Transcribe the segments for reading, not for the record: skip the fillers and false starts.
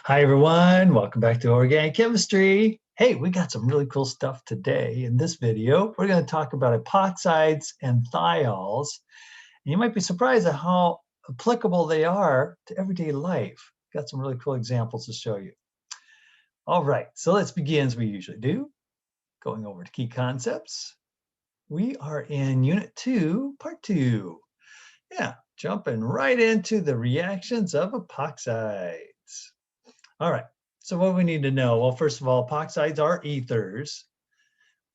Hi, everyone. Welcome back to Organic Chemistry. Hey, we got some really cool stuff today. In this video, we're going to talk about epoxides and thiols. And you might be surprised at how applicable they are to everyday life. Got some really cool examples to show you. All right, so let's begin as we usually do. Going over to key concepts. We are in Unit 2, Part 2. Yeah, jumping right into the reactions of epoxides. All right, so what we need to know, well, first of all, epoxides are ethers,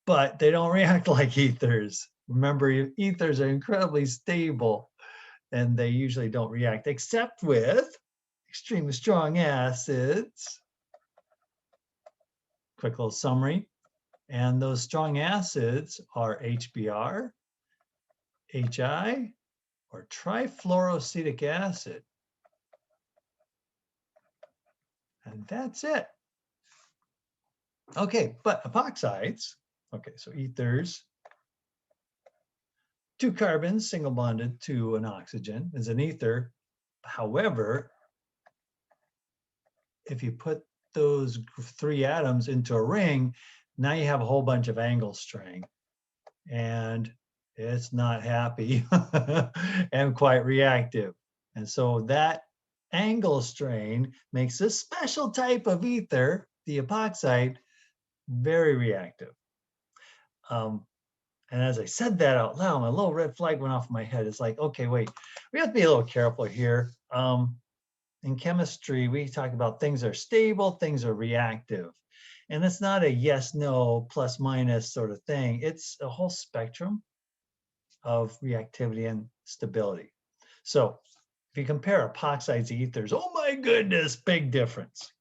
but they don't react like ethers. Remember, ethers are incredibly stable, and they usually don't react except with extremely strong acids. Quick little summary, and those strong acids are HBr, HI, or trifluoroacetic acid. And that's it. Okay, but epoxides, okay, so ethers, two carbons single bonded to an oxygen is an ether. However, if you put those three atoms into a ring, now you have a whole bunch of angle strength, and it's not happy and quite reactive. And so that angle strain makes this special type of ether, the epoxide, very reactive. And as I said that out loud, my little red flag went off in my head. It's like, okay, wait, we have to be a little careful here. In chemistry, we talk about things are stable, things are reactive. And it's not a yes, no, plus minus sort of thing. It's a whole spectrum of reactivity and stability. So if you compare epoxides to ethers, oh my goodness, big difference.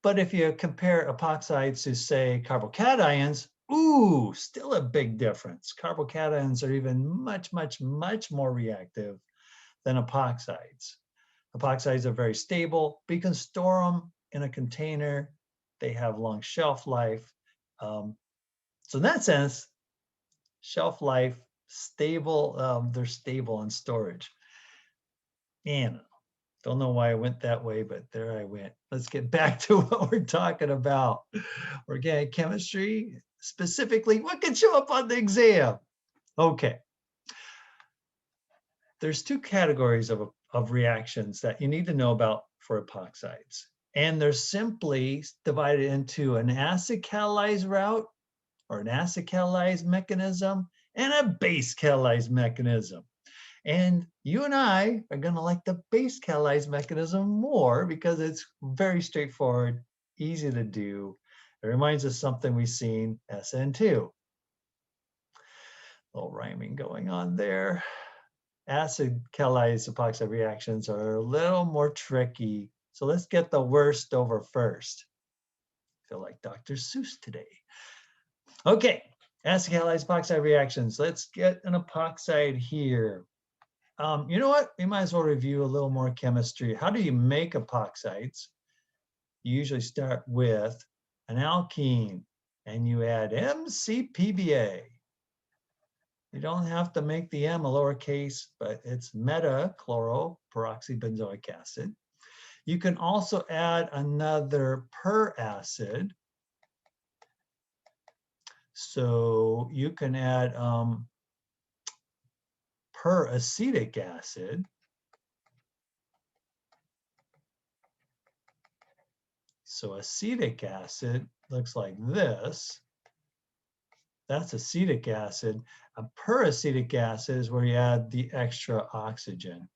But if you compare epoxides to, say, carbocations, ooh, still a big difference. Carbocations are even much, much, much more reactive than epoxides. Epoxides are very stable, but you can store them in a container. They have long shelf life. So in that sense, shelf life, stable, they're stable in storage. And don't know why I went that way, but there I went. Let's get back to what we're talking about. Organic chemistry, specifically, what can show up on the exam? Okay. There's two categories of reactions that you need to know about for epoxides. And they're simply divided into an acid catalyzed route or an acid catalyzed mechanism and a base catalyzed mechanism. And you and I are going to like the base catalyzed mechanism more because it's very straightforward, easy to do. It reminds us of something we've seen, Sn2. Little rhyming going on there. Acid catalyzed epoxide reactions are a little more tricky. So let's get the worst over first. I feel like Dr. Seuss today. Okay, acid catalyzed epoxide reactions. Let's get an epoxide here. You know what? We might as well review a little more chemistry. How do you make epoxides? You usually start with an alkene and you add MCPBA. You don't have to make the M a lowercase, but it's meta-chloroperoxybenzoic acid. You can also add another per acid. So you can add peracetic acid. So acetic acid looks like this. That's acetic acid. A peracetic acid is where you add the extra oxygen.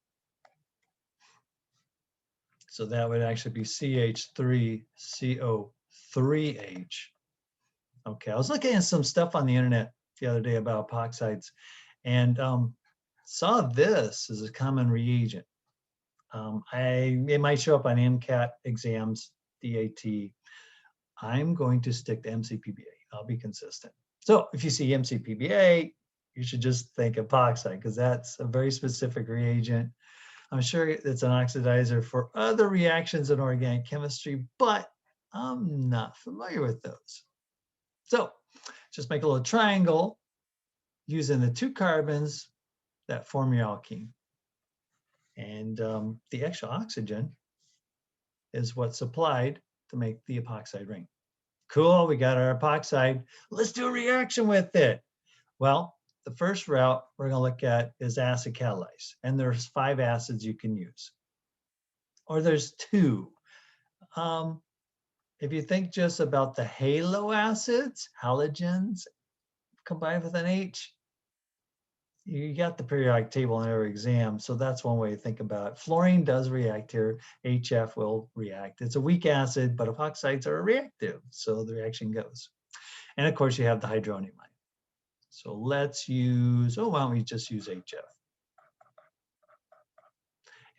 So that would actually be CH3CO3H. Okay, I was looking at some stuff on the internet the other day about epoxides and saw this as a common reagent. It might show up on MCAT exams, DAT. I'm going to stick to MCPBA. I'll be consistent. So if you see MCPBA, you should just think epoxide because that's a very specific reagent. I'm sure it's an oxidizer for other reactions in organic chemistry, but I'm not familiar with those. So just make a little triangle using the two carbons that form your alkene. And the extra oxygen is what's supplied to make the epoxide ring. Cool, we got our epoxide. Let's do a reaction with it. Well, the first route we're going to look at is acid catalyze. And there's 5 acids you can use. Or there's 2. If you think just about the halo acids, halogens, combined with an H, you got the periodic table in every exam, so that's one way to think about it. Fluorine does react here. HF will react. It's a weak acid, but epoxides are reactive, so the reaction goes. And of course, you have the hydronium ion. So let's use, why don't we just use HF?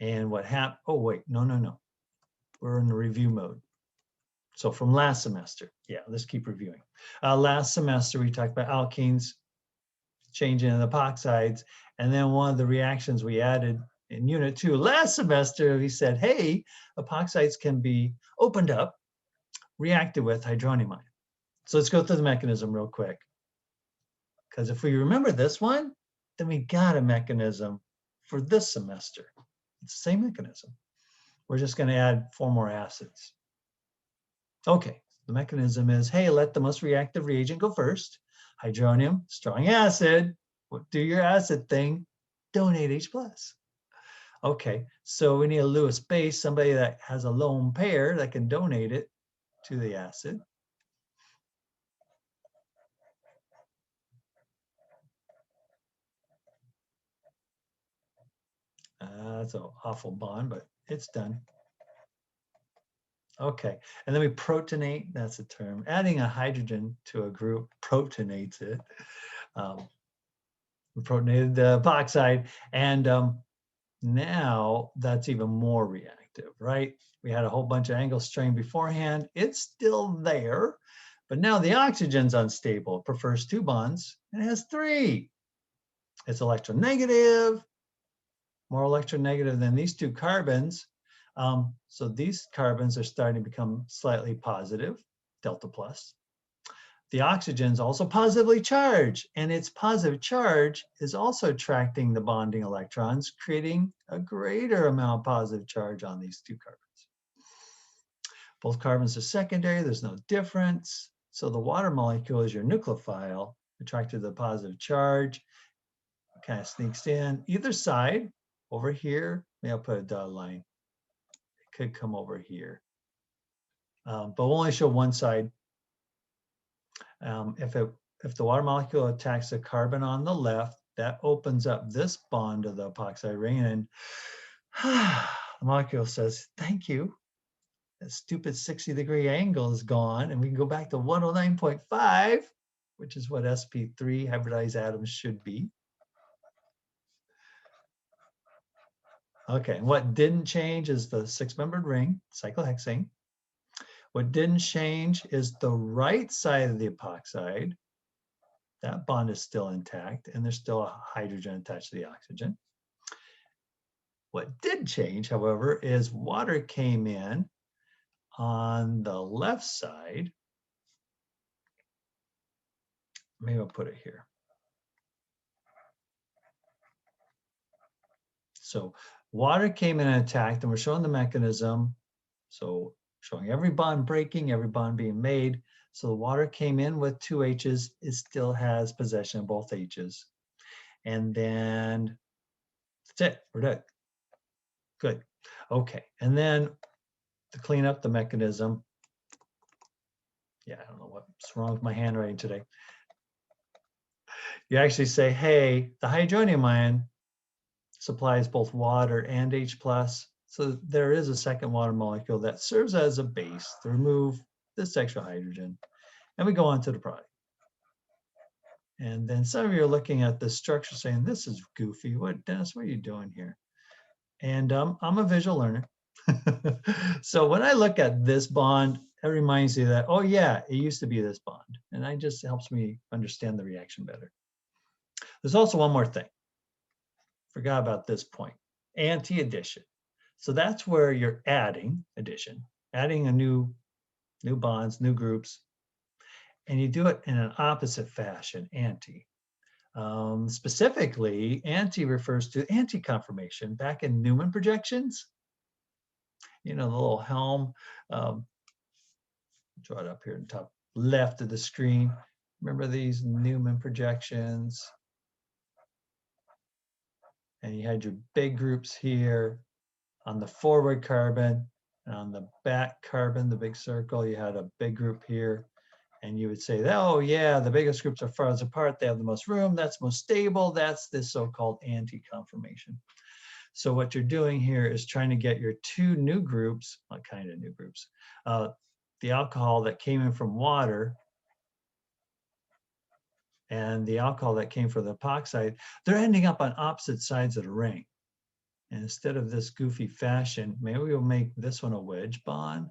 And what happened, no. We're in the review mode. So from last semester, let's keep reviewing. Last semester, we talked about alkenes, changing in epoxides, and then one of the reactions we added in unit 2 last semester, we said, hey, epoxides can be opened up, reacted with hydronium ion. So let's go through the mechanism real quick. Because if we remember this one, then we got a mechanism for this semester. It's the same mechanism. We're just going to add 4 more acids. Okay, the mechanism is, hey, let the most reactive reagent go first. Hydronium, strong acid, do your acid thing, donate H+. Okay, so we need a Lewis base, somebody that has a lone pair that can donate it to the acid. That's an awful bond, but it's done. Okay, and then we protonate, that's a term. Adding a hydrogen to a group protonates it. We protonated the epoxide, and now that's even more reactive, right? We had a whole bunch of angle strain beforehand. It's still there, but now the oxygen's unstable. It prefers 2 bonds, and it has 3. It's electronegative, more electronegative than these 2 carbons. So these carbons are starting to become slightly positive, delta plus. The oxygen is also positively charged, and its positive charge is also attracting the bonding electrons, creating a greater amount of positive charge on these 2 carbons. Both carbons are secondary, there's no difference. So the water molecule is your nucleophile, attracted to the positive charge, kind of sneaks in. Either side, over here, maybe I'll put a dotted line. It could come over here. But we'll only show one side. If the water molecule attacks the carbon on the left, that opens up this bond of the epoxide ring, and the molecule says, thank you. That stupid 60-degree angle is gone, and we can go back to 109.5, which is what sp3 hybridized atoms should be. Okay, and what didn't change is the 6-membered ring, cyclohexane. What didn't change is the right side of the epoxide. That bond is still intact, and there's still a hydrogen attached to the oxygen. What did change, however, is water came in on the left side. Maybe I'll put it here. So water came in and attacked, and we're showing the mechanism. So showing every bond breaking, every bond being made. So the water came in with 2 H's. It still has possession of both H's. And then that's it. We're done. Good. Okay. And then to clean up the mechanism. Yeah, I don't know what's wrong with my handwriting today. You actually say, hey, the hydronium ion supplies both water and H+. So there is a second water molecule that serves as a base to remove this extra hydrogen. And we go on to the product. And then some of you are looking at this structure saying, this is goofy. What, Dennis, what are you doing here? And I'm a visual learner. So when I look at this bond, it reminds me that, oh yeah, it used to be this bond. And it just helps me understand the reaction better. There's also one more thing. Forgot about this point, anti-addition. So that's where you're adding addition, adding a new bonds, new groups, and you do it in an opposite fashion, anti. Specifically, anti refers to anti-conformation back in Newman projections. you know, the little helm. Draw it up here in the top left of the screen. Remember these Newman projections? And you had your big groups here on the forward carbon, and on the back carbon, the big circle, you had a big group here. And you would say, oh yeah, the biggest groups are farthest apart, they have the most room, that's most stable, that's this so-called anti-conformation. So what you're doing here is trying to get your two new groups, what kind of new groups? The alcohol that came in from water and the alcohol that came from the epoxide, they're ending up on opposite sides of the ring. And instead of this goofy fashion, maybe we'll make this one a wedge bond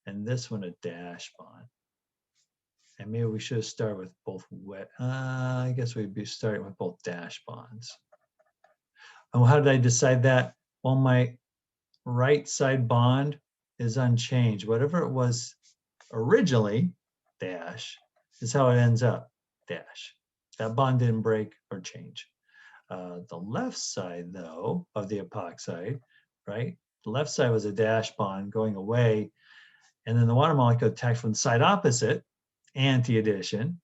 and this one a dash bond. And maybe we should start with both I guess we'd be starting with both dash bonds. And how did I decide that? Well, my right side bond is unchanged. Whatever it was originally, dash, is how it ends up, dash. That bond didn't break or change. The left side, though, of the epoxide, right? The left side was a dash bond going away, and then the water molecule attacked from the side opposite, anti-addition.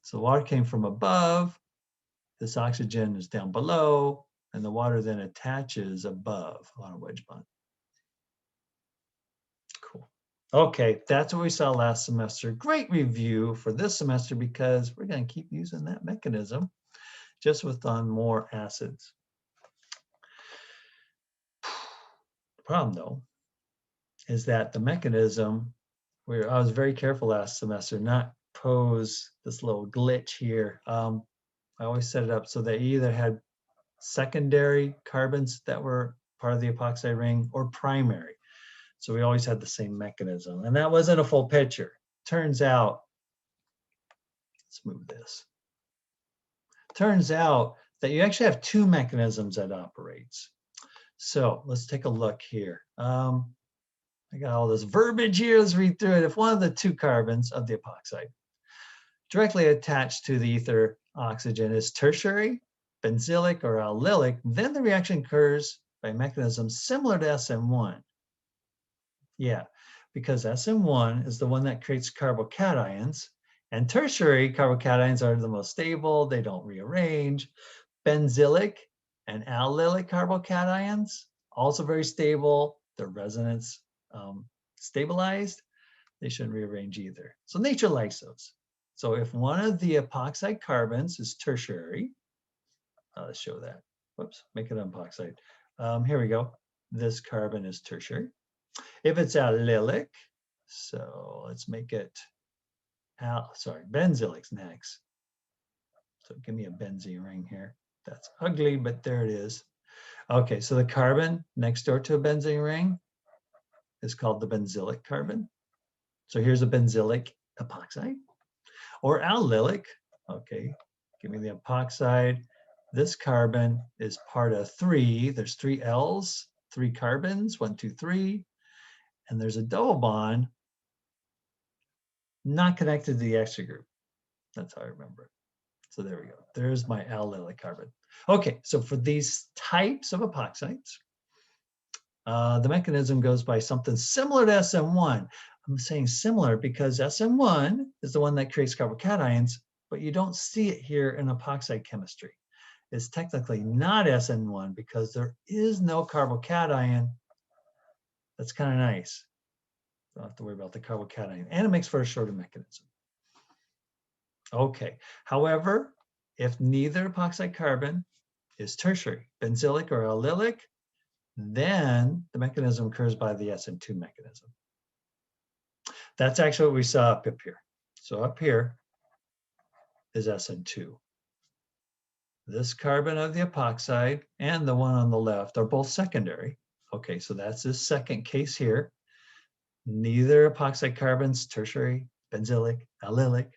So the water came from above, this oxygen is down below, and the water then attaches above on a wedge bond. Cool. Okay, that's what we saw last semester. Great review for this semester because we're going to keep using that mechanism just with on more acids. The problem, though, is that the mechanism, I was very careful last semester not pose this little glitch here. I always set it up so that you either had secondary carbons that were part of the epoxide ring or primary. So we always had the same mechanism. And that wasn't a full picture. Turns out, let's move this. Turns out that you actually have two mechanisms that operates. So let's take a look here. I got all this verbiage here. Let's read through it. If one of the two carbons of the epoxide directly attached to the ether oxygen is tertiary, benzylic, or allylic, then the reaction occurs by mechanisms similar to Sn1. Yeah, because Sn1 is the one that creates carbocations, and tertiary carbocations are the most stable. They don't rearrange. Benzylic and allylic carbocations, also very stable. Their resonance stabilized. They shouldn't rearrange either. So nature likes those. So if one of the epoxide carbons is tertiary, let's show that. Whoops, make it epoxide. Here we go. This carbon is tertiary. If it's allylic, so let's make it, benzylic's next. So give me a benzene ring here. That's ugly, but there it is. Okay, so the carbon next door to a benzene ring is called the benzylic carbon. So here's a benzylic epoxide. Or allylic, okay, give me the epoxide. This carbon is part of three. There's three L's, three carbons, 1, 2, 3. And there's a double bond not connected to the extra group. That's how I remember it. So there we go. There's my allylic carbon. Okay, so for these types of epoxides, the mechanism goes by something similar to Sn1. I'm saying similar because Sn1 is the one that creates carbocations, but you don't see it here in epoxide chemistry. It's technically not Sn1 because there is no carbocation. That's kind of nice. Don't have to worry about the carbocation, and it makes for a shorter mechanism. Okay, however, if neither epoxide carbon is tertiary, benzylic or allylic, then the mechanism occurs by the Sn2 mechanism. That's actually what we saw up here. So up here is Sn2. This carbon of the epoxide and the one on the left are both secondary. Okay, so that's this second case here. Neither epoxide carbon's tertiary, benzylic, allylic.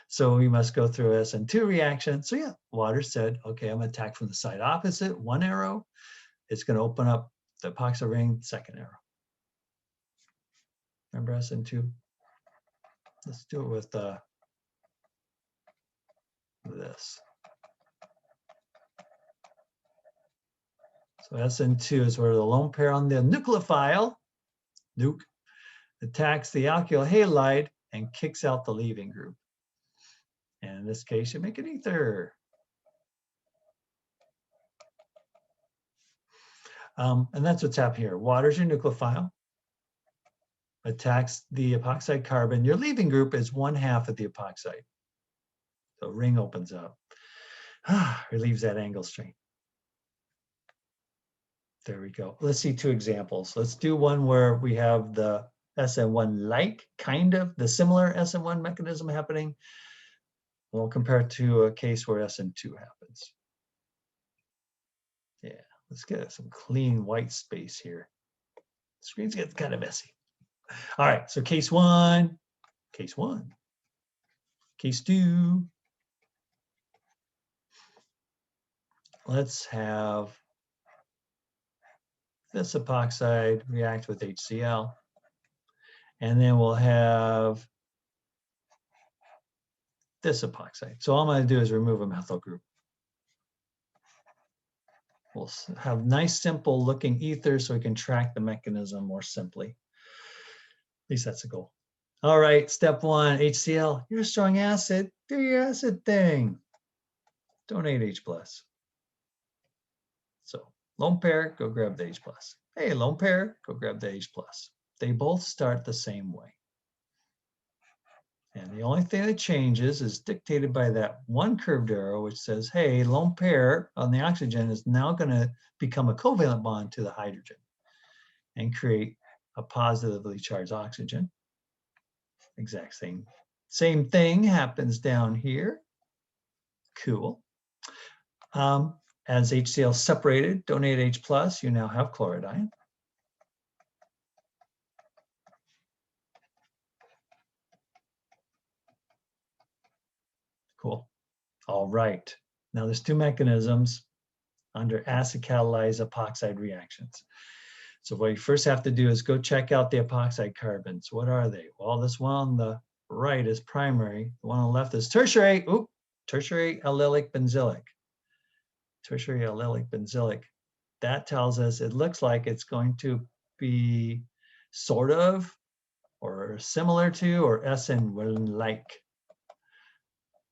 So we must go through a Sn2 reaction. So yeah, water said, okay, I'm going to attack from the side opposite, one arrow. It's going to open up the epoxide ring, second arrow. Remember Sn2? Let's do it with this. So Sn2 is where the lone pair on the nucleophile Nuke. Attacks the alkyl halide and kicks out the leaving group. And in this case, you make an ether. And that's what's happening here. Water's your nucleophile. Attacks the epoxide carbon. Your leaving group is 1/2 of the epoxide. So ring opens up. Relieves that angle strain. There we go. Let's see 2 examples. Let's do one where we have the SN1-like, kind of, the similar SN1 mechanism happening. We'll compare it to a case where SN2 happens. Yeah, let's get some clean white space here. The screens get kind of messy. All right, so case 1, case 1, case 2. Let's have this epoxide react with HCl. And then we'll have this epoxide. So all I'm going to do is remove a methyl group. We'll have nice, simple looking ether so we can track the mechanism more simply. At least that's the goal. All right, step 1, HCl. You're a strong acid. Do your acid thing. Donate H+. So lone pair, go grab the H+. Hey, lone pair, go grab the H+. They both start the same way. And the only thing that changes is dictated by that one curved arrow, which says, hey, lone pair on the oxygen is now going to become a covalent bond to the hydrogen and create a positively charged oxygen. Exact same thing happens down here. Cool. As HCl separated, donate H+, you now have chloride. Cool. All right. Now there's 2 mechanisms under acid catalyzed epoxide reactions. So what you first have to do is go check out the epoxide carbons. What are they? Well, this one on the right is primary. The one on the left is tertiary. Tertiary allylic benzylic. Tertiary allylic benzylic. That tells us it looks like it's going to be sort of or similar to or SN1-like.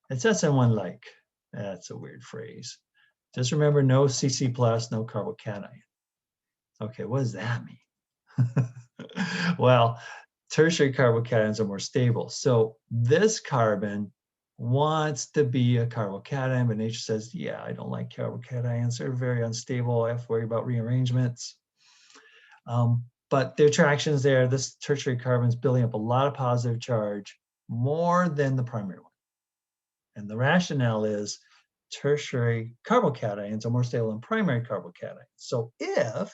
It's SN1-like. That's a weird phrase. Just remember, no CC+, no carbocation. Okay, what does that mean? Well, tertiary carbocations are more stable. So this carbon wants to be a carbocation, but nature says, yeah, I don't like carbocations. They're very unstable. I have to worry about rearrangements. But the attractions there, this tertiary carbon is building up a lot of positive charge, more than the primary one. And the rationale is tertiary carbocations are more stable than primary carbocations. So if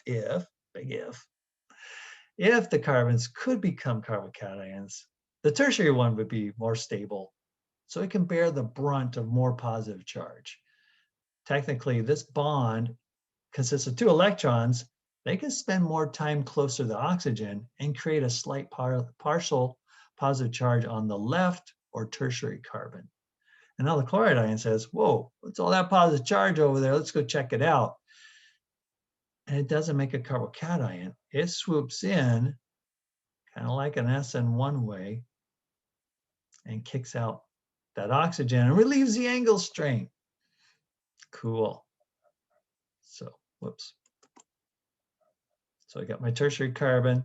the carbons could become carbocations, the tertiary one would be more stable. So it can bear the brunt of more positive charge. Technically, this bond consists of 2 electrons. They can spend more time closer to the oxygen and create a slight partial positive charge on the left or tertiary carbon. And now the chloride ion says, whoa, what's all that positive charge over there? Let's go check it out. And it doesn't make a carbocation. It swoops in, kind of like an SN1 way, and kicks out that oxygen and relieves the angle strain. Cool. So, whoops. So I got my tertiary carbon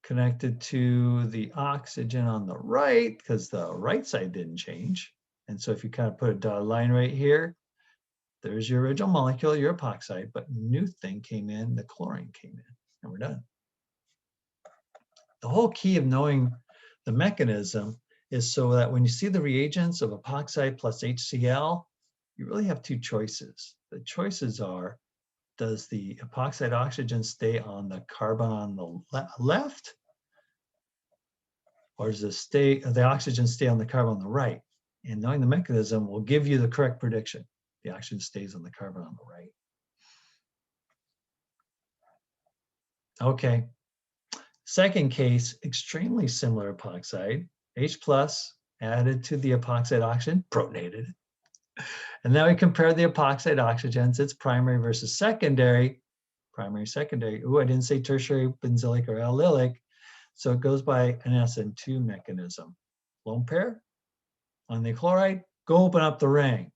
connected to the oxygen on the right because the right side didn't change. And so if you kind of put a dotted line right here, there's your original molecule, your epoxide, but new thing came in, the chlorine came in, and we're done. The whole key of knowing the mechanism is so that when you see the reagents of epoxide plus HCl, you really have 2 choices. The choices are, does the epoxide oxygen stay on the carbon on the left? Or does the oxygen stay on the carbon on the right? And knowing the mechanism will give you the correct prediction. The oxygen stays on the carbon on the right. Okay. Second case, extremely similar epoxide, H+ added to the epoxide oxygen, protonated. And now we compare the epoxide oxygens, its primary versus secondary. primary, secondary. Ooh, I didn't say tertiary, benzylic, or allylic. So it goes by an Sn2 mechanism. Lone pair on the chloride, go open up the ring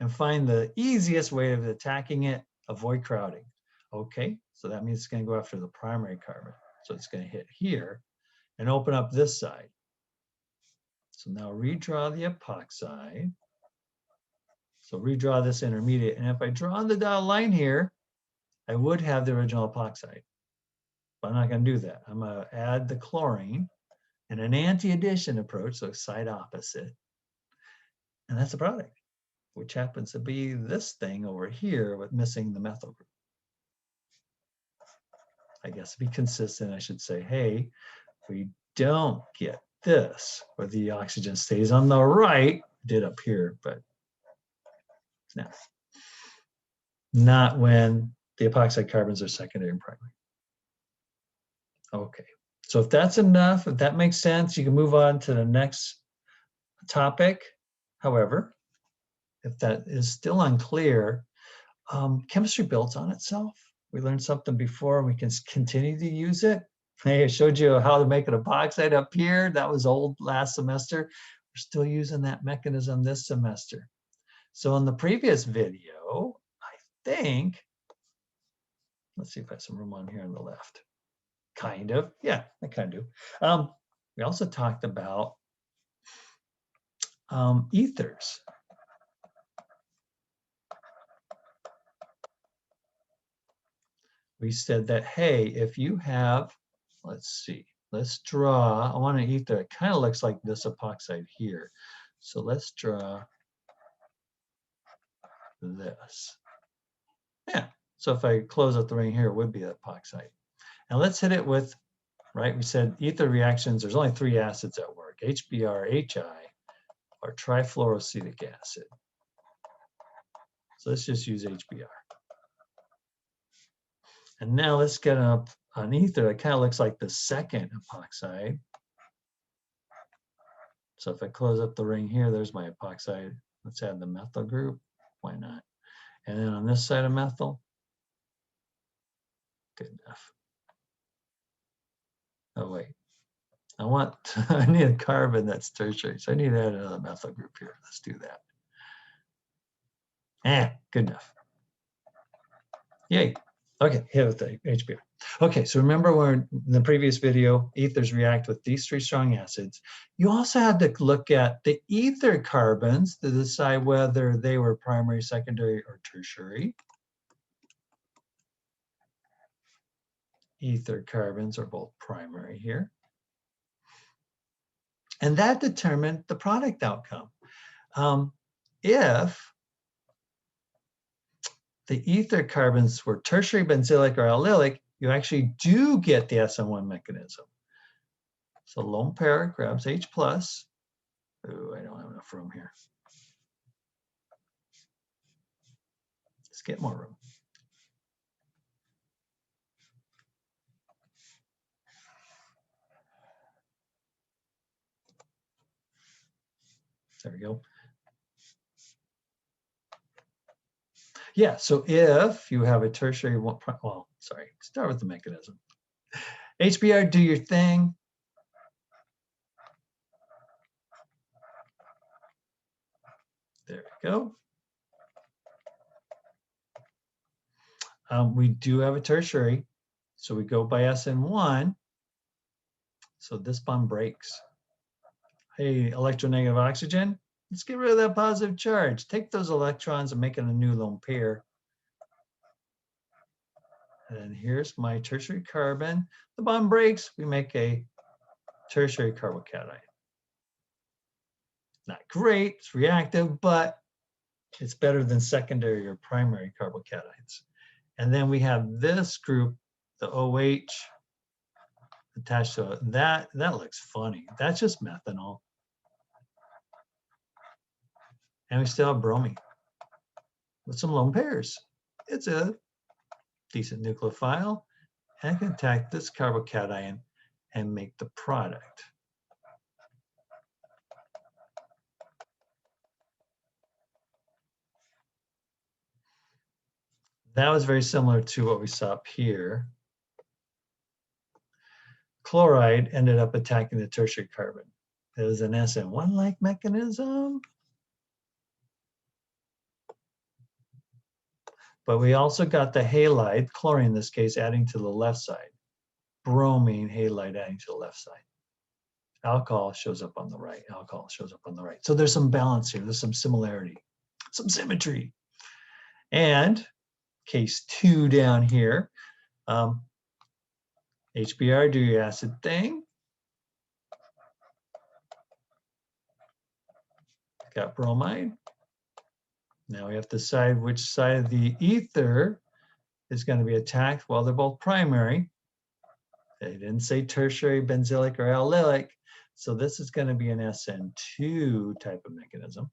and find the easiest way of attacking it, avoid crowding. Okay, so that means it's going to go after the primary carbon. So it's going to hit here and open up this side. So now redraw the epoxide. So redraw this intermediate. And if I draw the dotted line here, I would have the original epoxide. But I'm not going to do that. I'm going to add the chlorine in an anti-addition approach, so side opposite. And that's the product, which happens to be this thing over here with missing the methyl group. I guess to be consistent, I should say, hey, we don't get this, where the oxygen stays on the right, did up here, but no. Not when the epoxide carbons are secondary and primary. Okay, so if that's enough, if that makes sense, you can move on to the next topic. However, if that is still unclear, chemistry builds on itself. We learned something before and we can continue to use it. Hey, I showed you how to make an epoxide up here. That was old last semester. We're still using that mechanism this semester. So in the previous video, I think, let's see if I have some room on here on the left. Kind of, yeah, I kind of do. We also talked about ethers. We said that, hey, if you have, let's see, let's draw, I want an ether, it kind of looks like this epoxide here. So let's draw this. Yeah, so if I close up the ring here, it would be an epoxide. Now let's hit it with, right, we said ether reactions, there's only 3 acids at work, HBr, HI, or trifluoroacetic acid. So let's just use HBr. And now let's get up an ether that kind of looks like the second epoxide. So if I close up the ring here, there's my epoxide. Let's add the methyl group. Why not? And then on this side of methyl, good enough. Oh, wait. I need a carbon that's tertiary. So I need to add another methyl group here. Let's do that. Good enough. Yay. Okay, hit with the HBr. Okay, so remember when in the previous video, ethers react with these 3 strong acids. You also had to look at the ether carbons to decide whether they were primary, secondary, or tertiary. Ether carbons are both primary here. And that determined the product outcome. If the ether carbons were tertiary, benzylic, or allylic, you actually do get the SN1 mechanism. So lone pair grabs H+. Oh, I don't have enough room here. Let's get more room. There we go. Yeah, so if you have a tertiary, well, sorry, start with the mechanism. HBr, do your thing. There we go. We do have a tertiary, so we go by SN1. So this bond breaks. Hey, electronegative oxygen, let's get rid of that positive charge. Take those electrons and make it a new lone pair. And here's my tertiary carbon. The bond breaks, we make a tertiary carbocation. Not great, it's reactive, but it's better than secondary or primary carbocations. And then we have this group, the OH, attached to it. That looks funny. That's just methanol. And we still have bromine with some lone pairs. It's a decent nucleophile. And I can attack this carbocation and make the product. That was very similar to what we saw up here. Chloride ended up attacking the tertiary carbon. It was an SN1-like mechanism. But we also got the halide, chlorine in this case, adding to the left side. Bromine, halide adding to the left side. Alcohol shows up on the right. Alcohol shows up on the right. So there's some balance here. There's some similarity, some symmetry. And case 2 down here, HBr, do your acid thing. Got bromide. Now we have to decide which side of the ether is going to be attacked. Well, they're both primary. They didn't say tertiary, benzylic, or allylic. So this is going to be an SN2 type of mechanism.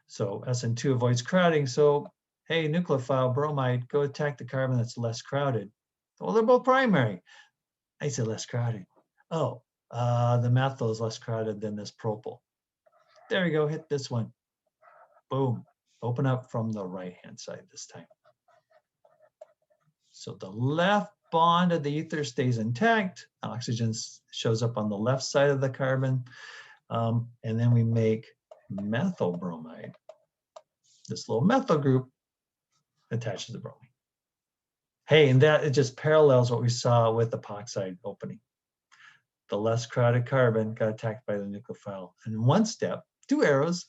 So SN2 avoids crowding. So, hey, nucleophile bromide, go attack the carbon that's less crowded. Well, they're both primary. I said less crowded. Oh, the methyl is less crowded than this propyl. There we go, hit this one. Boom. Open up from the right-hand side this time. So the left bond of the ether stays intact. Oxygen shows up on the left side of the carbon. And then we make methyl bromide. This little methyl group attaches to bromine. Hey, and that it just parallels what we saw with epoxide opening. The less crowded carbon got attacked by the nucleophile. And in one step, 2 arrows,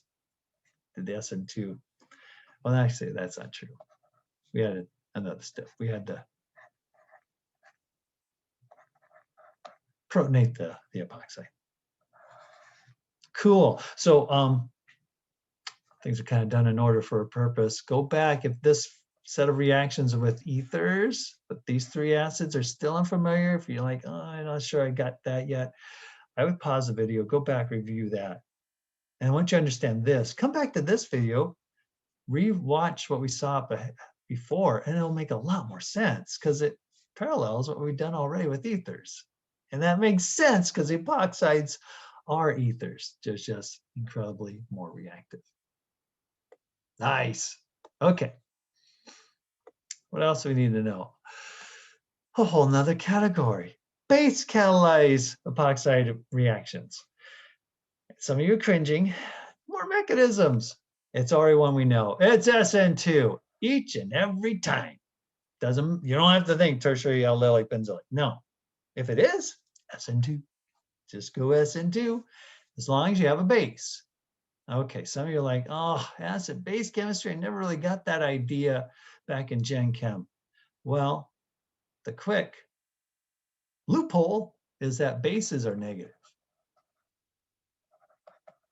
did the SN2. Well, actually, that's not true. We had another step. We had to protonate the epoxide. Cool. So things are kind of done in order for a purpose. Go back if this set of reactions with ethers, but these 3 acids are still unfamiliar. If you're like, oh, I'm not sure I got that yet, I would pause the video, go back, review that. And once you understand this, come back to this video, re-watch what we saw before, and it'll make a lot more sense because it parallels what we've done already with ethers. And that makes sense because epoxides are ethers, just incredibly more reactive. Nice. Okay. What else do we need to know? A whole nother category. Base catalyzed epoxide reactions. Some of you are cringing. More mechanisms. It's already one we know. It's SN2 each and every time. You don't have to think tertiary, allylic, benzylic. No. If it is, SN2. Just go SN2 as long as you have a base. Okay, some of you are like, oh, acid-base chemistry. I never really got that idea back in Gen Chem. Well, the quick loophole is that bases are negative.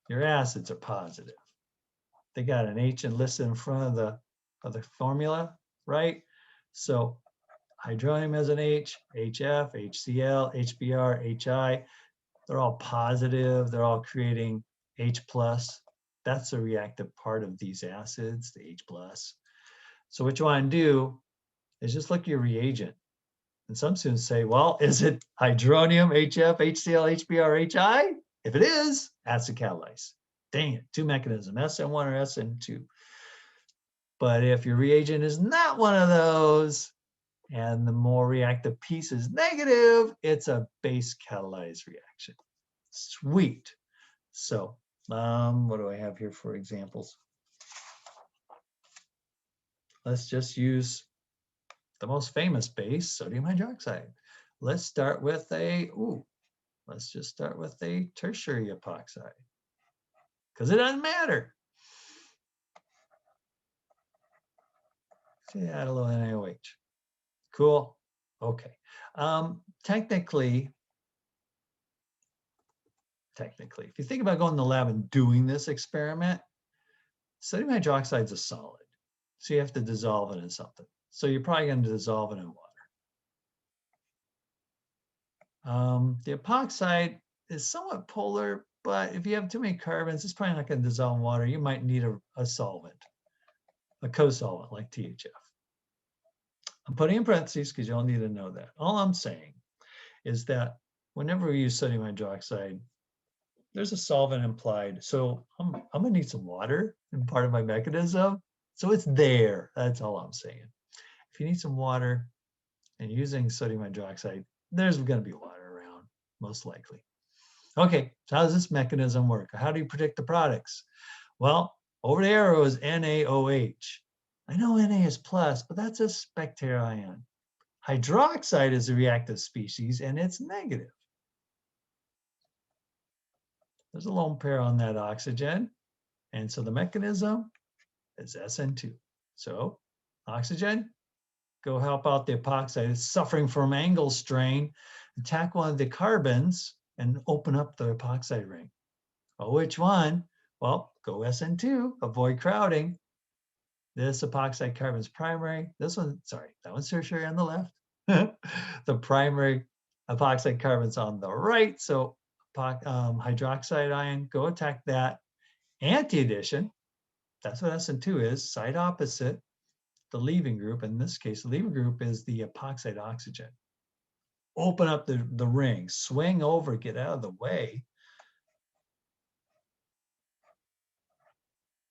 Your acids are positive. They got an H enlisted in front of the formula, right? So hydronium has an H, HF, HCl, HBr, HI. They're all positive. They're all creating H+. That's the reactive part of these acids, the H+. So what you want to do is just look at your reagent. And some students say, well, is it hydronium, HF, HCl, HBr, HI? If it is, acid catalyze. Dang it, 2 mechanisms, SN1 or SN2. But if your reagent is not one of those, and the more reactive piece is negative, it's a base catalyzed reaction. Sweet. So what do I have here for examples? Let's just use the most famous base, sodium hydroxide. Let's start with let's just start with a tertiary epoxide because it doesn't matter. So add a little NaOH. Cool. Okay. Technically, if you think about going to the lab and doing this experiment, sodium hydroxide is a solid. So you have to dissolve it in something. So you're probably going to dissolve it in water. The epoxide is somewhat polar, but if you have too many carbons, it's probably not going to dissolve in water. You might need a solvent, a co-solvent like THF. I'm putting in parentheses because you don't need to know that. All I'm saying is that whenever we use sodium hydroxide, there's a solvent implied. So I'm going to need some water in part of my mechanism. So it's there. That's all I'm saying. if you need some water and using sodium hydroxide, there's going to be water around, most likely. Okay, so how does this mechanism work? How do you predict the products? Well, over the arrow is NaOH. I know Na is plus, but that's a spectator ion. Hydroxide is a reactive species, and it's negative. There's a lone pair on that oxygen, and so the mechanism is Sn2. So oxygen, go help out the epoxide. It's suffering from angle strain. Attack one of the carbons and open up the epoxide ring. Oh, which one? Well, go Sn2, avoid crowding. This epoxide carbon is primary. This one, sorry, that one's tertiary on the left. The primary epoxide carbon's on the right. So hydroxide ion, go attack that. Anti-addition, that's what Sn2 is, side opposite the leaving group. In this case, the leaving group is the epoxide oxygen. Open up the ring, swing over, get out of the way.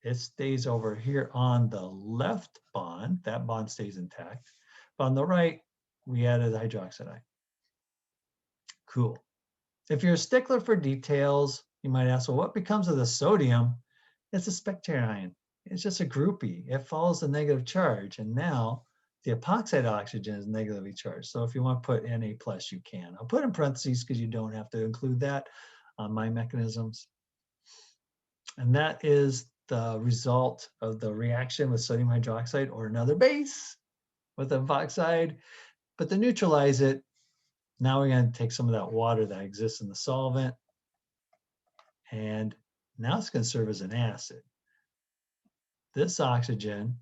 It stays over here on the left bond. That bond stays intact. But on the right, we added the hydroxide ion. Cool. If you're a stickler for details, you might ask, well, what becomes of the sodium? It's a spectator ion. It's just a groupie. It follows the negative charge. And now the epoxide oxygen is negatively charged. So if you want to put Na plus, you can. I'll put in parentheses because you don't have to include that on my mechanisms. And that is the result of the reaction with sodium hydroxide or another base with epoxide. But to neutralize it, now we're going to take some of that water that exists in the solvent, and now it's going to serve as an acid. This oxygen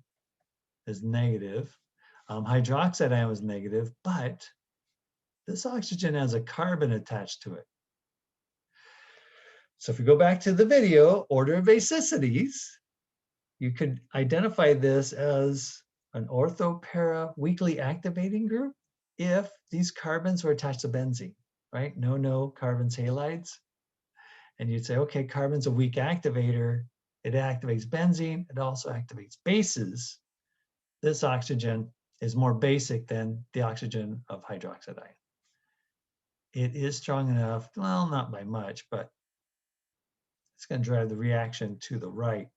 is negative. Hydroxide ion was negative, but this oxygen has a carbon attached to it. So if we go back to the video, order of basicities, you could identify this as an orthopara weakly activating group if these carbons were attached to benzene, right? No carbons halides. And you'd say, okay, carbon's a weak activator. It activates benzene. It also activates bases. This oxygen is more basic than the oxygen of hydroxide ion. It is strong enough, well, not by much, but it's going to drive the reaction to the right.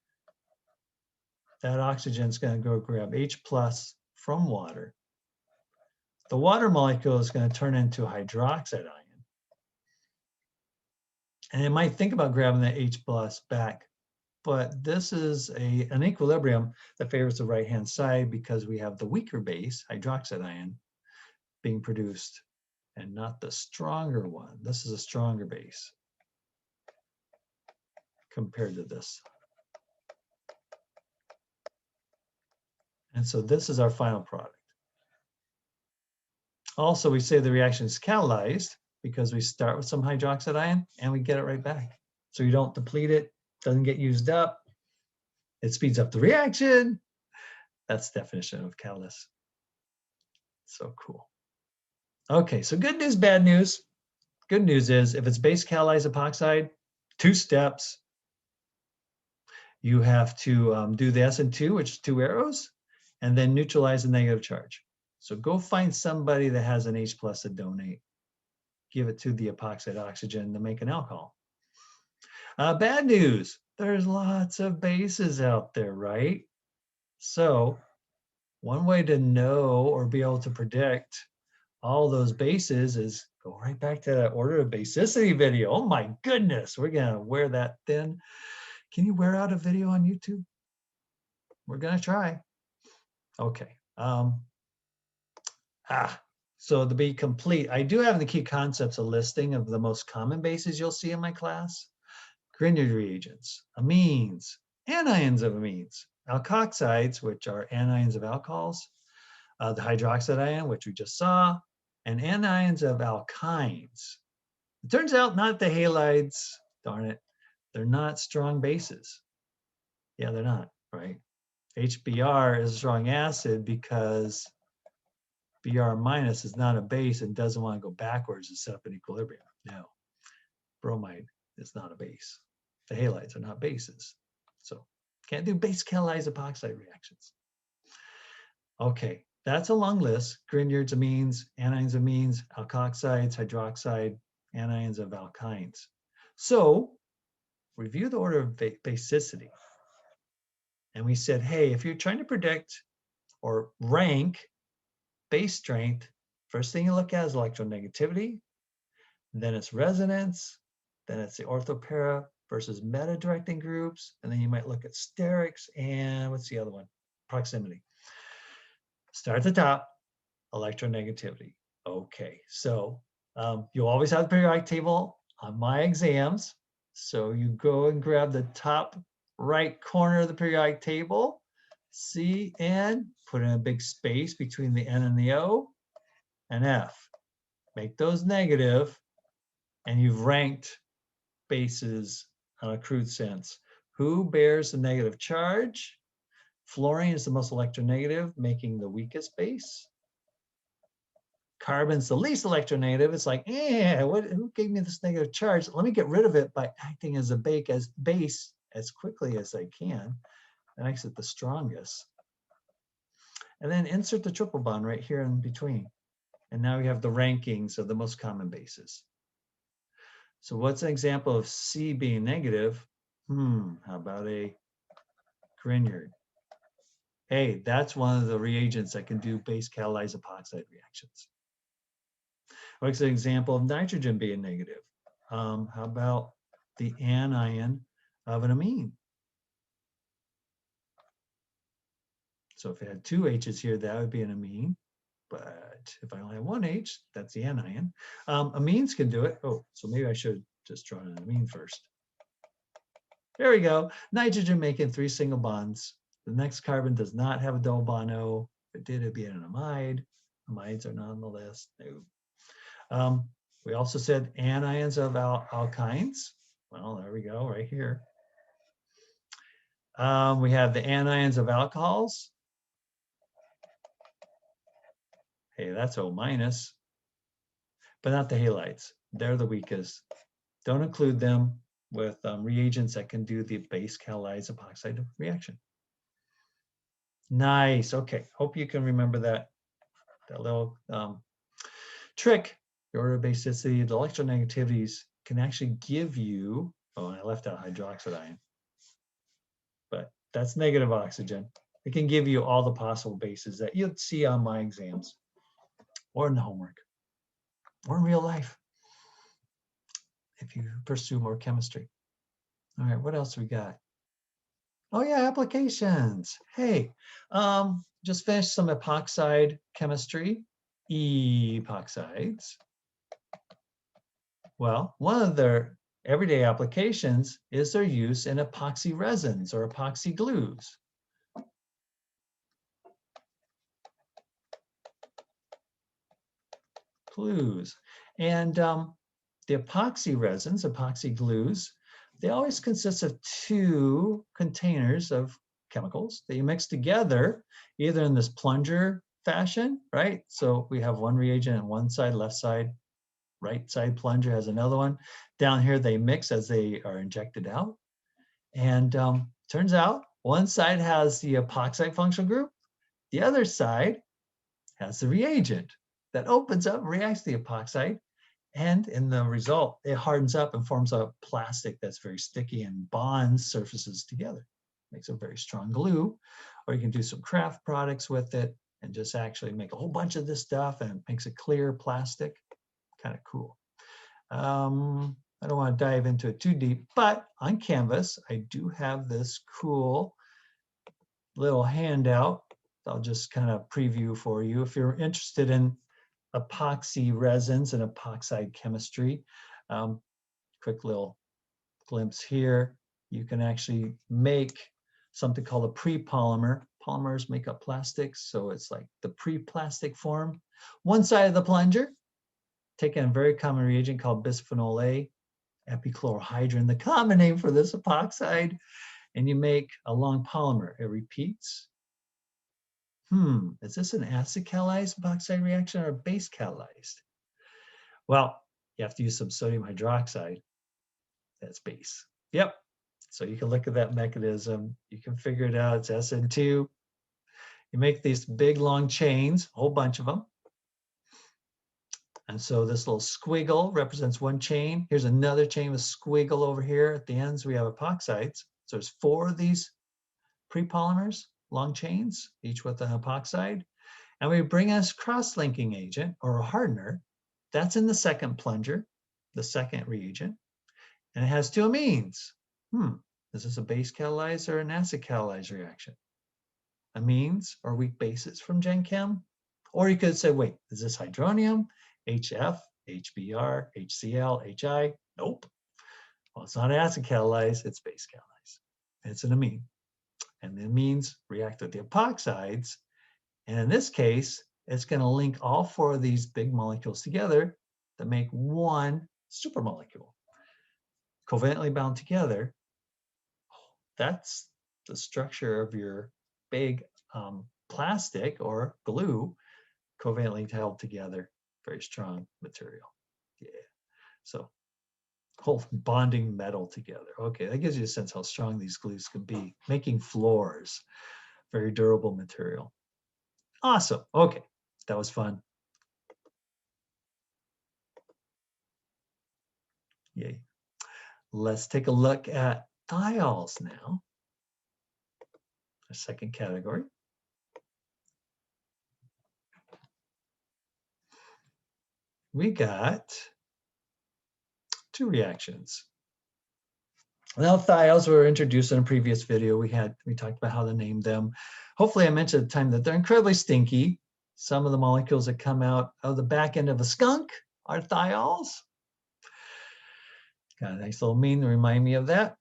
That oxygen is going to go grab H plus from water. The water molecule is going to turn into hydroxide ion. And it might think about grabbing that H plus back, but this is an equilibrium that favors the right-hand side because we have the weaker base, hydroxide ion, being produced and not the stronger one. This is a stronger base compared to this. And so this is our final product. Also, we say the reaction is catalyzed because we start with some hydroxide ion and we get it right back. So you don't deplete it, doesn't get used up. It speeds up the reaction. That's the definition of catalyst. So cool. Okay, so good news, bad news. Good news is if it's base catalyzed epoxide, 2 steps. You have to do the Sn2, which is 2 arrows, and then neutralize the negative charge. So go find somebody that has an H plus to donate. Give it to the epoxide oxygen to make an alcohol. Bad news, there's lots of bases out there, right? So one way to know or be able to predict all those bases is go right back to that order of basicity video. Oh my goodness, we're gonna wear that thin. Can you wear out a video on YouTube? We're gonna try. Okay. So to be complete, I do have in the key concepts a listing of the most common bases you'll see in my class. Grignard reagents, amines, anions of amines, alkoxides, which are anions of alcohols, the hydroxide ion, which we just saw, and anions of alkynes. It turns out not the halides, darn it, they're not strong bases. Yeah, they're not, right? HBr is a strong acid because Br minus is not a base and doesn't want to go backwards and set up an equilibrium. No, bromide is not a base. The halides are not bases. So can't do base catalyzed epoxide reactions. Okay, That's a long list. Grignards, amines, anions, amines, alkoxides, hydroxide, anions of alkynes. So review the order of basicity. And we said, hey, if you're trying to predict or rank base strength, first thing you look at is electronegativity, then it's resonance, then it's the orthopara versus meta-directing groups, and then you might look at sterics and what's the other one? Proximity. Start at the top, electronegativity. Okay, so you'll always have the periodic table on my exams. So you go and grab the top right corner of the periodic table, C, N, put in a big space between the N and the O, and F. Make those negative, and you've ranked bases on a crude sense. Who bears the negative charge? Fluorine is the most electronegative, making the weakest base. Carbon's the least electronegative. It's like, who gave me this negative charge? Let me get rid of it by acting as a base as quickly as I can. That makes it the strongest. And then insert the triple bond right here in between. And now we have the rankings of the most common bases. So what's an example of C being negative? How about a Grignard? Hey, that's one of the reagents that can do base catalyzed epoxide reactions. What's an example of nitrogen being negative? How about the anion of an amine? So if it had two H's here, that would be an amine. But if I only have one H, that's the anion. Amines can do it. Oh, so maybe I should just draw an amine first. There we go. Nitrogen making 3 single bonds. The next carbon does not have a double bond O. If it did, it'd be an amide. Amides are not on the list. No. We also said anions of alkynes. Well, there we go, right here. We have the anions of alcohols. Hey, that's O minus, but not the halides. They're the weakest. Don't include them with reagents that can do the base catalyzed epoxide reaction. Nice. Okay. Hope you can remember that little trick. The order of basicity, the electronegativities can actually give you, oh, I left out hydroxide ion, but that's negative oxygen. It can give you all the possible bases that you'd see on my exams or in the homework or in real life if you pursue more chemistry. All right, what else we got? Oh yeah, applications. Hey, just finished some epoxide chemistry, epoxides. Well, one of their everyday applications is their use in epoxy resins or epoxy glues. And the epoxy resins, epoxy glues, they always consist of 2 containers of chemicals that you mix together, either in this plunger fashion, right? So we have one reagent on one side, left side, right side plunger has another one. Down here they mix as they are injected out. And turns out one side has the epoxide functional group, the other side has the reagent that opens up, reacts to the epoxide, and in the result, it hardens up and forms a plastic that's very sticky and bonds surfaces together. Makes a very strong glue, or you can do some craft products with it and just actually make a whole bunch of this stuff and it makes a clear plastic. Kind of cool. I don't want to dive into it too deep, but on Canvas, I do have this cool little handout. I'll just kind of preview for you. If you're interested in epoxy resins and epoxide chemistry, quick little glimpse here. You can actually make something called a pre-polymer. Polymers make up plastics, so it's like the pre-plastic form. One side of the plunger, taking a very common reagent called bisphenol A, epichlorohydrin, the common name for this epoxide, and you make a long polymer. It repeats. Is this an acid catalyzed epoxide reaction or a base catalyzed? Well, you have to use some sodium hydroxide. That's base. Yep. So you can look at that mechanism. You can figure it out. It's Sn2. You make these big long chains, a whole bunch of them. And so this little squiggle represents one chain. Here's another chain with squiggle over here. At the ends, we have epoxides. So there's 4 of these prepolymers, long chains, each with an epoxide. And we bring a cross-linking agent or a hardener. That's in the second plunger, the second reagent. And it has 2 amines. Is this a base catalyze or an acid catalyze reaction? Amines or weak bases from Gen Chem? Or you could say, wait, is this hydronium, HF, HBr, HCl, HI? Nope. Well, it's not acid catalyze, it's base catalyze. It's an amine. And the amines react with the epoxides. And in this case, it's going to link all 4 of these big molecules together to make one supermolecule. Covalently bound together, that's the structure of your big plastic or glue, covalently held together, very strong material. Yeah, so whole bonding metal together. Okay, that gives you a sense how strong these glues can be. Making floors, very durable material. Awesome. Okay, that was fun. Yay. Let's take a look at thiols now. Our second category. We got 2 reactions. Now, thiols were introduced in a previous video. We talked about how to name them. Hopefully, I mentioned at the time that they're incredibly stinky. Some of the molecules that come out of the back end of a skunk are thiols. Got a nice little meme to remind me of that.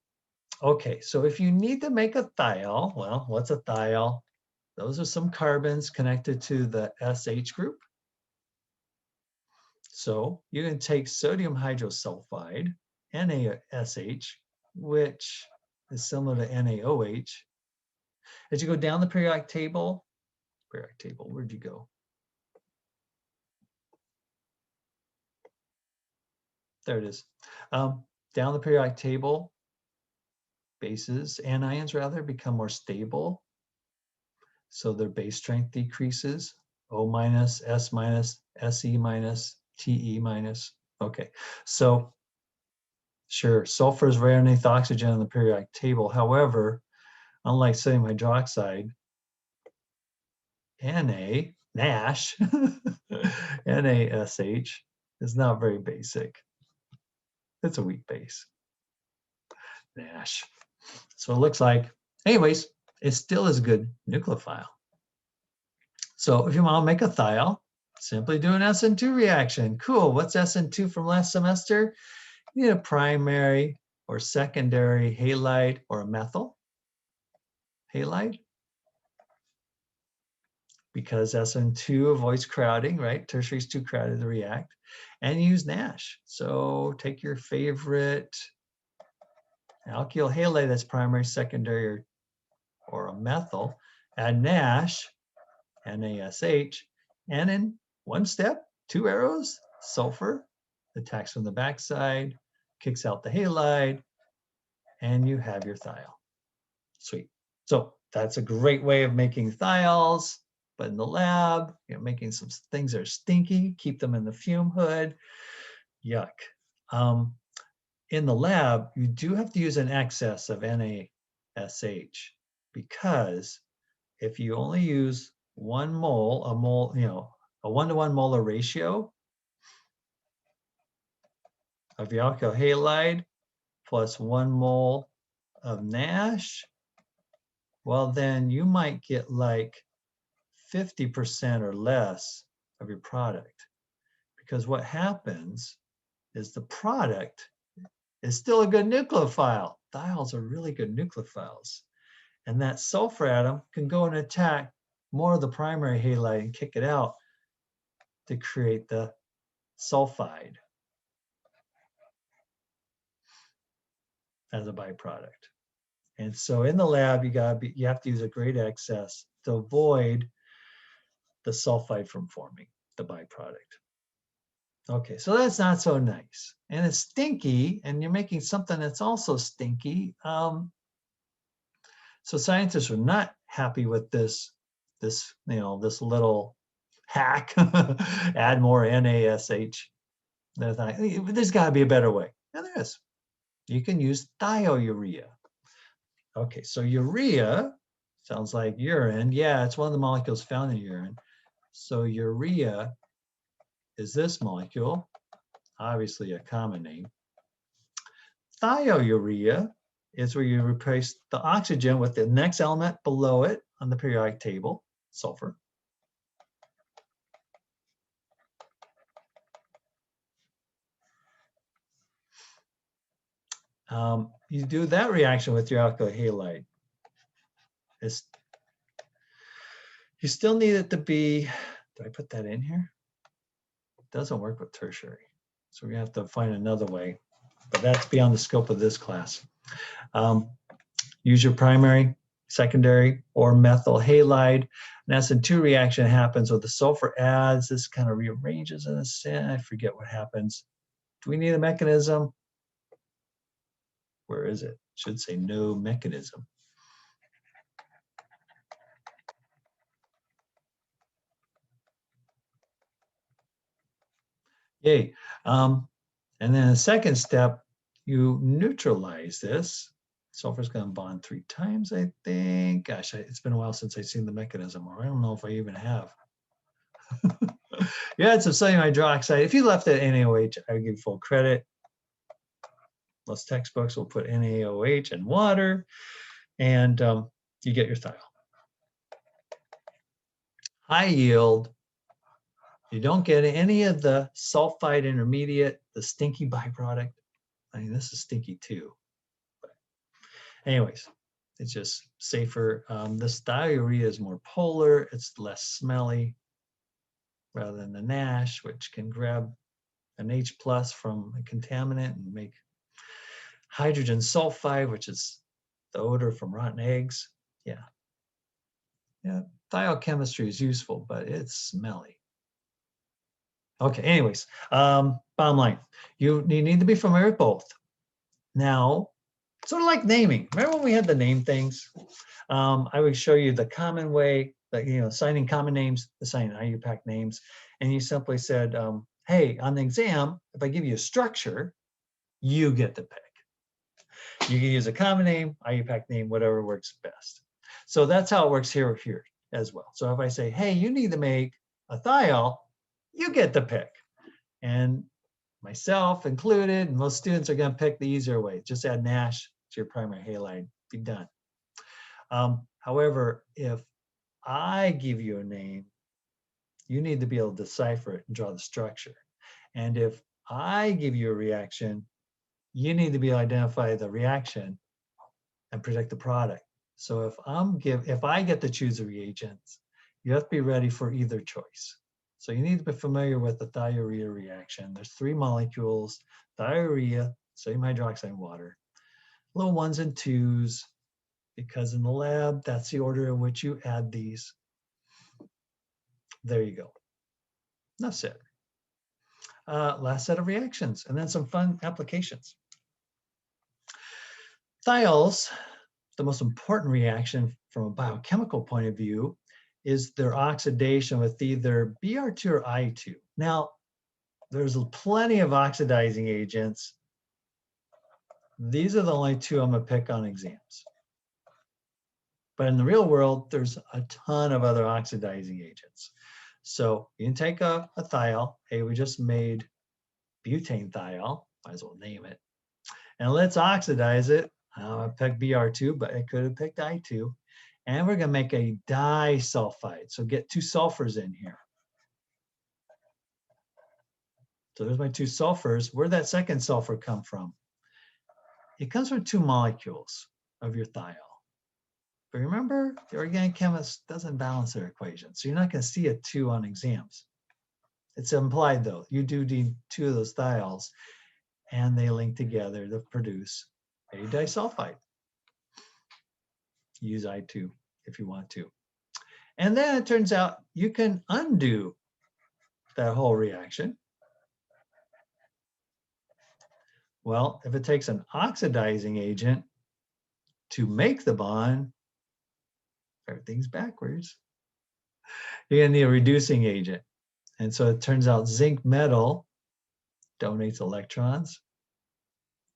Okay, so if you need to make a thiol, well, what's a thiol? Those are some carbons connected to the SH group. So you can take sodium hydrosulfide, NaSH, which is similar to NaOH. As you go down the periodic table, where'd you go? There it is. Down the periodic table, bases, anions rather, become more stable. So their base strength decreases. O minus, S minus, Se minus, Te minus. Okay, so sure, sulfur is rare underneath oxygen on the periodic table. However, unlike sodium hydroxide, NaSH, NaSH is not very basic. It's a weak base. NaSH. So it looks like, anyways, it still is a good nucleophile. So if you want to make a thiol, simply do an Sn2 reaction. Cool. What's Sn2 from last semester? You need a primary or secondary halide or a methyl halide. Because Sn2 avoids crowding, right? Tertiary is too crowded to react. And use NaSH. So take your favorite alkyl halide that's primary, secondary, or a methyl. Add NaSH, NaSH, and in one step, 2 arrows, sulfur attacks from the backside, kicks out the halide, and you have your thiol. Sweet. So that's a great way of making thiols. But in the lab, you're making some things that are stinky, keep them in the fume hood. Yuck. In the lab, you do have to use an excess of NaSH because if you only use 1 mole, a 1-to-1 molar ratio of your alkyl halide plus 1 mole of NaSH, well, then you might get like 50% or less of your product. Because what happens is the product is still a good nucleophile. Thiols are really good nucleophiles. And that sulfur atom can go and attack more of the primary halide and kick it out to create the sulfide as a byproduct. And so in the lab, you have to use a great excess to avoid the sulfide from forming the byproduct. Okay, so that's not so nice. And it's stinky, and you're making something that's also stinky. So scientists are not happy with this this, this little hack, add more NaSH. There's got to be a better way. And there is. You can use thiourea. Okay, so urea sounds like urine. Yeah, it's one of the molecules found in urine. So urea is this molecule, obviously a common name. Thiourea is where you replace the oxygen with the next element below it on the periodic table, sulfur. You do that reaction with your alkyl halide. You still need it to be, did I put that in here? It doesn't work with tertiary. So we have to find another way, but that's beyond the scope of this class. Use your primary, secondary, or methyl halide. An Sn2 reaction happens with the sulfur adds. This kind of rearranges in a sense. I forget what happens. Do we need a mechanism? Where is it? Should say no mechanism. Yay. And then the second step, you neutralize this. Sulfur's going to bond 3 times, I think. Gosh, it's been a while since I've seen the mechanism, or I don't know if I even have. You add some sodium hydroxide. If you left it NaOH, I would give full credit. Most textbooks will put NaOH and water, and you get your thiol. High yield. You don't get any of the sulfide intermediate, the stinky byproduct. I mean, this is stinky too. But anyways, it's just safer. This thiourea is more polar. It's less smelly rather than the NaSH, which can grab an H+ from a contaminant and make hydrogen sulfide, which is the odor from rotten eggs. Yeah. Thiol chemistry is useful, but it's smelly. Okay, anyways, bottom line, you need to be familiar with both. Now, sort of like naming. Remember when we had the name things? I would show you the common way, that signing common names, assigning IUPAC names, and you simply said, hey, on the exam, if I give you a structure, you get to pick. You can use a common name, IUPAC name, whatever works best. So that's how it works here as well. So if I say, hey, you need to make a thiol, you get to pick. And myself included, and most students are going to pick the easier way. Just add NaSH to your primary halide, be done. However, if I give you a name, you need to be able to decipher it and draw the structure. And if I give you a reaction, you need to be able to identify the reaction and predict the product. So if I get to choose the reagents, you have to be ready for either choice. So you need to be familiar with the thiourea reaction. There's 3 molecules: thiourea, sodium hydroxide, and water. Little 1s and 2s, because in the lab, that's the order in which you add these. There you go. That's it. Last set of reactions, and then some fun applications. Thiols, the most important reaction from a biochemical point of view, is their oxidation with either Br2 or I2. Now, there's plenty of oxidizing agents. These are the only 2 I'm going to pick on exams. But in the real world, there's a ton of other oxidizing agents. So you can take a thiol. Hey, we just made butane thiol. Might as well name it. And let's oxidize it. I picked Br2, but I could have picked I2. And we're going to make a disulfide. So get 2 sulfurs in here. So there's my 2 sulfurs. Where'd that second sulfur come from? It comes from 2 molecules of your thiol. But remember, the organic chemist doesn't balance their equation. So you're not going to see a 2 on exams. It's implied, though. You do need 2 of those thiols, and they link together to produce a disulfide. Use I2 if you want to. And then it turns out you can undo that whole reaction. Well, if it takes an oxidizing agent to make the bond, everything's backwards. You're gonna need a reducing agent. And so it turns out zinc metal donates electrons,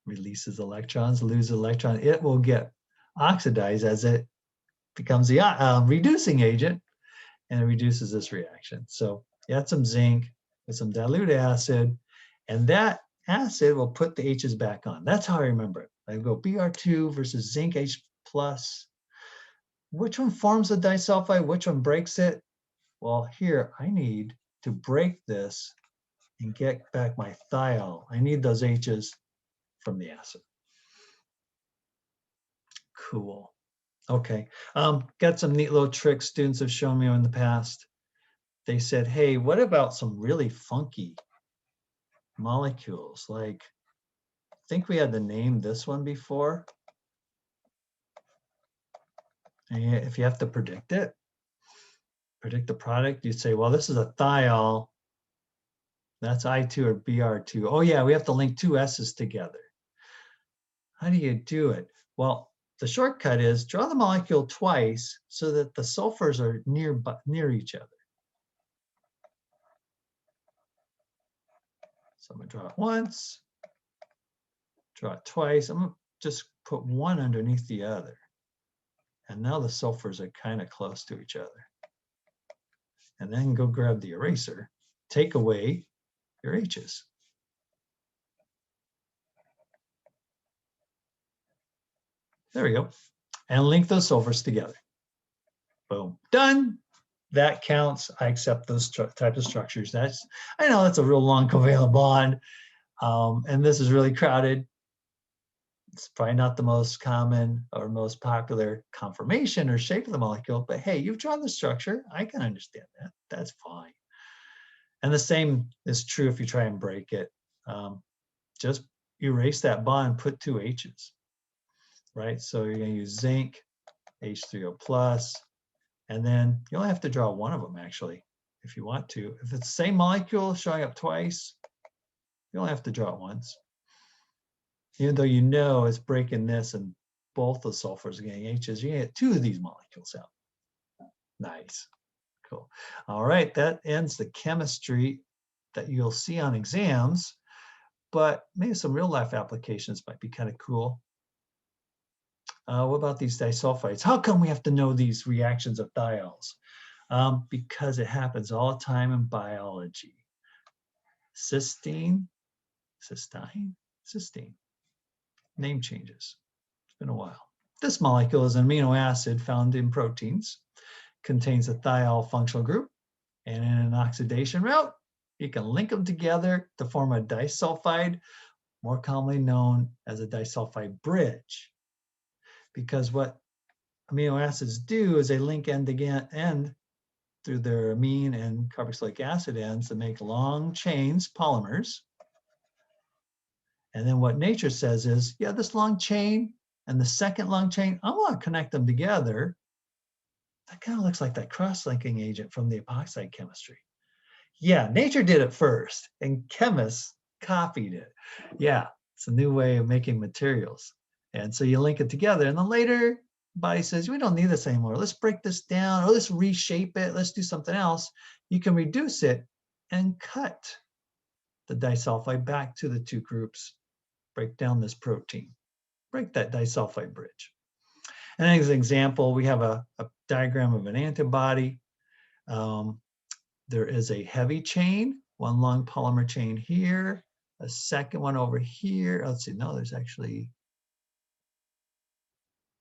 releases electrons, loses electrons. It will get oxidized as it becomes the reducing agent, and it reduces this reaction. So you add some zinc with some dilute acid, and that acid will put the H's back on. That's how I remember it. I go Br2 versus zinc H+. Which one forms the disulfide? Which one breaks it? Well, here I need to break this and get back my thiol. I need those H's from the acid. Cool. Okay. Got some neat little tricks students have shown me in the past. They said, hey, what about some really funky molecules? Like, I think we had to name this one before. And if you have to predict it, predict the product, you'd say, well, this is a thiol. That's I2 or Br2. Oh yeah, we have to link two S's together. How do you do it? Well, the shortcut is draw the molecule twice so that the sulfurs are near each other. So I'm gonna draw it once, draw it twice. I'm gonna just put one underneath the other. And now the sulfurs are kind of close to each other. And then go grab the eraser, take away your H's. There we go. And link those sulfurs together. Boom, done. That counts. I accept those types of structures. I know that's a real long covalent bond. And this is really crowded. It's probably not the most common or most popular conformation or shape of the molecule, but hey, you've drawn the structure. I can understand that. That's fine. And the same is true if you try and break it. Just erase that bond, put two H's, right? So you're going to use zinc, H3O+, and then you only have to draw one of them actually, if you want to. If it's the same molecule showing up twice, you only have to draw it once. Even though you know it's breaking this and both the sulfurs are getting H's, you get two of these molecules out. Nice, cool. All right, that ends the chemistry that you'll see on exams, but maybe some real life applications might be kind of cool. What about these disulfides? How come we have to know these reactions of thiols? Because it happens all the time in biology. Cysteine. Name changes. It's been a while. This molecule is an amino acid found in proteins, contains a thiol functional group, and in an oxidation route, you can link them together to form a disulfide, more commonly known as a disulfide bridge. Because what amino acids do is they link end to end through their amine and carboxylic acid ends to make long chains, polymers. And then what nature says is, yeah, this long chain and the second long chain, I want to connect them together. That kind of looks like that cross-linking agent from the epoxide chemistry. Yeah, nature did it first and chemists copied it. Yeah, it's a new way of making materials. And so you link it together and then later body says, we don't need this anymore. Let's break this down or let's reshape it. Let's do something else. You can reduce it and cut the disulfide back to the two groups. Break down this protein, break that disulfide bridge. And as an example, we have a diagram of an antibody. There is a heavy chain, one long polymer chain here, a second one over here. Let's see, no, there's actually,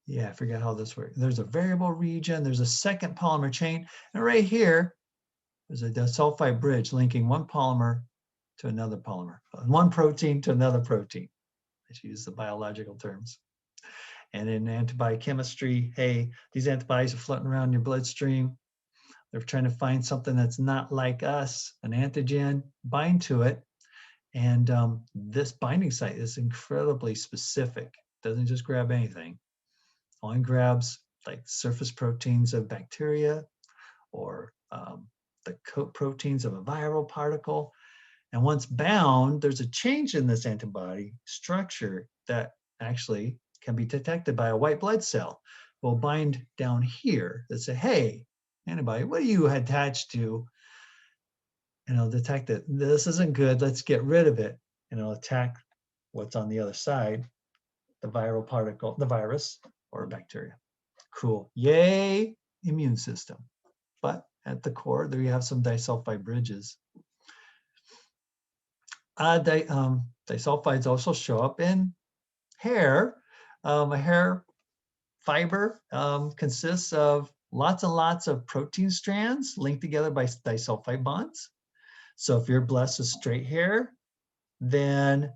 yeah, I forget how this works. There's a variable region, there's a second polymer chain, and right here, there's a disulfide bridge linking one polymer to another polymer, one protein to another protein. To use the biological terms. And in antibody chemistry, hey, these antibodies are floating around in your bloodstream. They're trying to find something that's not like us, an antigen, bind to it. And this binding site is incredibly specific. It doesn't just grab anything. Only grabs like surface proteins of bacteria or the coat proteins of a viral particle. And once bound, there's a change in this antibody structure that actually can be detected by a white blood cell. Will bind down here that say, hey, antibody. What do you attach to? And it'll detect that this isn't good. Let's get rid of it. And it'll attack what's on the other side, the viral particle, the virus or bacteria. Cool. Yay, immune system. But at the core, there you have some disulfide bridges. Disulfides also show up in hair. A hair fiber consists of lots and lots of protein strands linked together by disulfide bonds. So if you're blessed with straight hair, then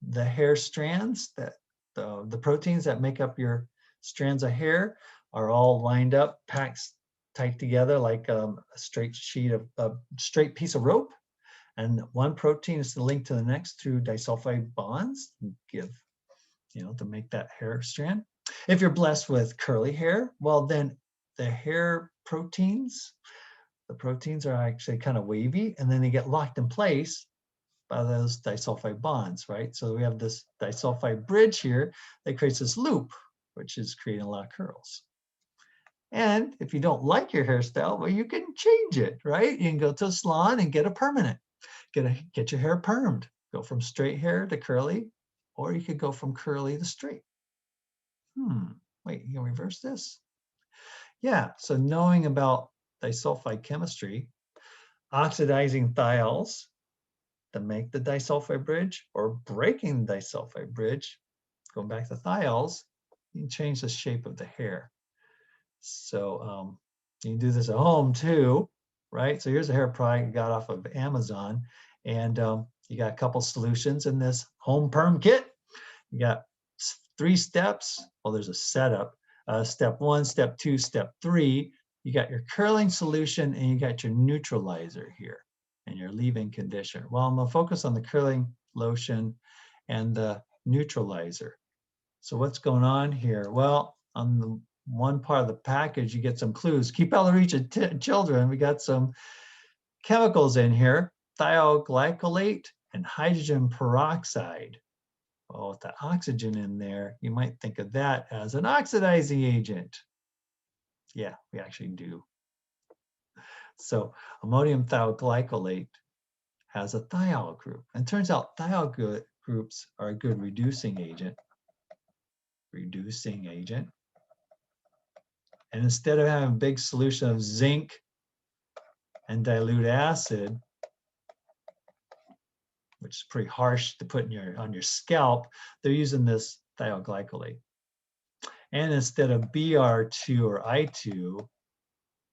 the hair strands, that the proteins that make up your strands of hair are all lined up, packed tight together like a straight sheet of a straight piece of rope. And one protein is linked to the next through disulfide bonds, to make that hair strand. If you're blessed with curly hair, well, then the hair proteins, the proteins are actually kind of wavy, and then they get locked in place by those disulfide bonds, right? So we have this disulfide bridge here that creates this loop, which is creating a lot of curls. And if you don't like your hairstyle, well, you can change it, right? You can go to a salon and get a permanent. Get your hair permed. Go from straight hair to curly, or you could go from curly to straight. Wait, you can reverse this? Yeah, so knowing about disulfide chemistry, oxidizing thiols to make the disulfide bridge, or breaking the disulfide bridge, going back to thiols, you can change the shape of the hair. So you can do this at home too, right? So here's a hair product I got off of Amazon, and you got a couple solutions in this home perm kit. You got 3 steps. Well, there's a setup. Step 1, step 2, step 3. You got your curling solution, and you got your neutralizer here and your leave-in conditioner. Well, I'm gonna focus on the curling lotion and the neutralizer. So what's going on here? Well, on the one part of the package, you get some clues. Keep out of reach of children. We got some chemicals in here, thiol glycolate and hydrogen peroxide. Well, with the oxygen in there, you might think of that as an oxidizing agent. Yeah, we actually do. So ammonium thioglycolate has a thiol group. And it turns out thiol groups are a good reducing agent. And instead of having a big solution of zinc and dilute acid, which is pretty harsh to put on your scalp, they're using this thiol glycolate. And instead of Br2 or I2,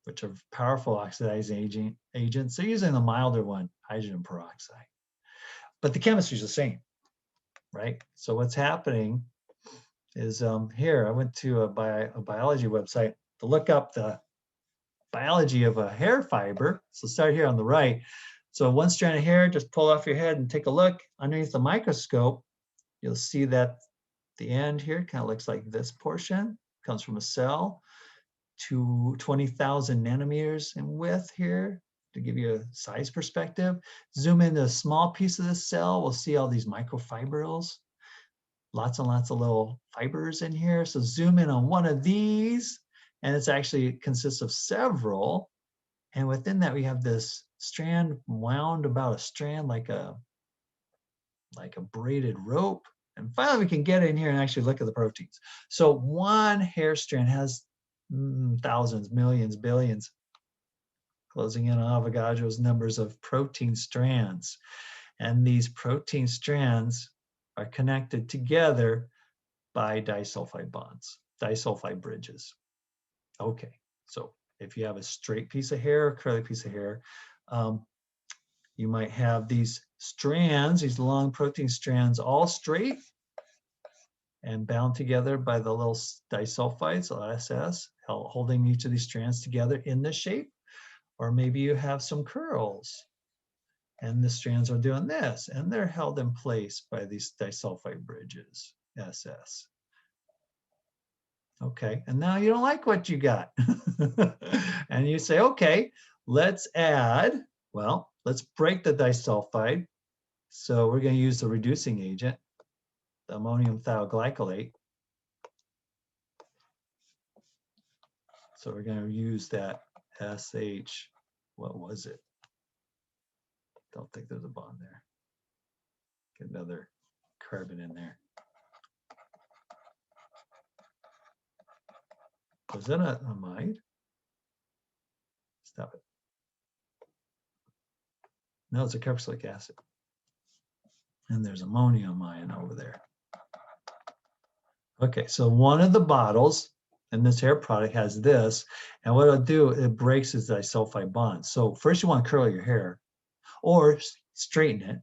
which are powerful oxidizing agents, they're using the milder one, hydrogen peroxide. But the chemistry is the same, right? So what's happening is here, I went to a biology website to look up the biology of a hair fiber. So start here on the right. So one strand of hair, just pull off your head and take a look underneath the microscope. You'll see that the end here kind of looks like this portion, comes from a cell to 20,000 nanometers in width here to give you a size perspective. Zoom into a small piece of this cell, we'll see all these microfibrils. Lots and lots of little fibers in here. So zoom in on one of these, and it's actually consists of several. And within that, we have this strand wound about a strand like a braided rope. And finally, we can get in here and actually look at the proteins. So one hair strand has thousands, millions, billions, closing in on Avogadro's numbers of protein strands. And these protein strands are connected together by disulfide bonds, disulfide bridges. Okay, so if you have a straight piece of hair or curly piece of hair, you might have these strands, these long protein strands, all straight and bound together by the little disulfides, SS, holding each of these strands together in this shape. Or maybe you have some curls and the strands are doing this, and they're held in place by these disulfide bridges, SS. Okay, and now you don't like what you got. And you say, okay, let's add, well, let's break the disulfide. So we're going to use the reducing agent, the ammonium thioglycolate. So we're going to use that SH, what was it? Don't think there's a bond there. Get another carbon in there. Was that a amide? Stop it. No, it's a carboxylic acid. And there's ammonium ion over there. Okay, so one of the bottles in this hair product has this, and what it'll do, it breaks its disulfide bond. So first you want to curl your hair or straighten it,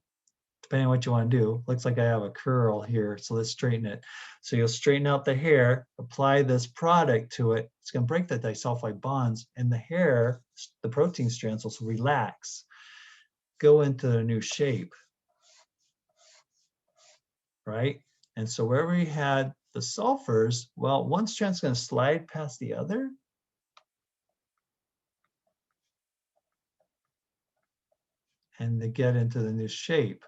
depending on what you want to do. Looks like I have a curl here, so let's straighten it. So you'll straighten out the hair, apply this product to it. It's going to break the disulfide bonds, and the hair, the protein strands, will relax, go into a new shape, right? And so wherever we had the sulfurs, well, one strand's going to slide past the other. And they get into the new shape.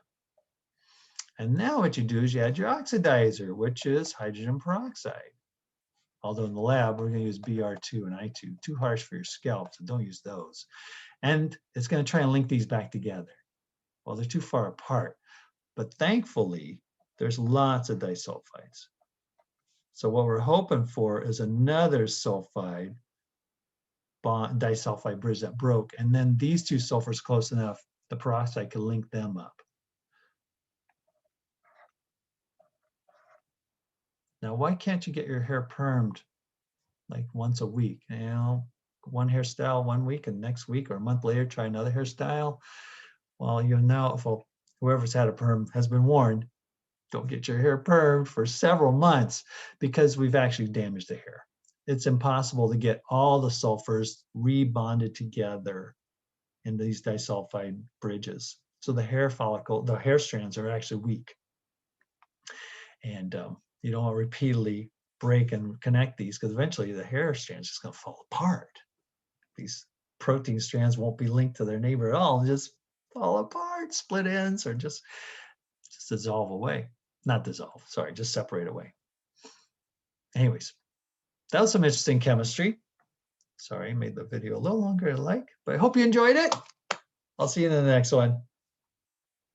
And now what you do is you add your oxidizer, which is hydrogen peroxide. Although in the lab, we're going to use Br2 and I2. Too harsh for your scalp, so don't use those. And it's going to try and link these back together. Well, they're too far apart. But thankfully, there's lots of disulfides. So what we're hoping for is another sulfide bond, disulfide bridge that broke. And then these two sulfurs close enough, the peroxide can link them up. Now, why can't you get your hair permed like once a week? You know, one hairstyle 1 week, and next week or a month later, try another hairstyle. Well, you know, if whoever's had a perm has been warned, don't get your hair permed for several months because we've actually damaged the hair. It's impossible to get all the sulfurs rebonded together in these disulfide bridges. So the hair follicle, the hair strands are actually weak. And you don't want to repeatedly break and connect these because eventually the hair strand is just going to fall apart. These protein strands won't be linked to their neighbor at all and just fall apart, split ends, or just dissolve away. Not dissolve, sorry, just separate away. Anyways, that was some interesting chemistry. Sorry, I made the video a little longer than I like, but I hope you enjoyed it. I'll see you in the next one.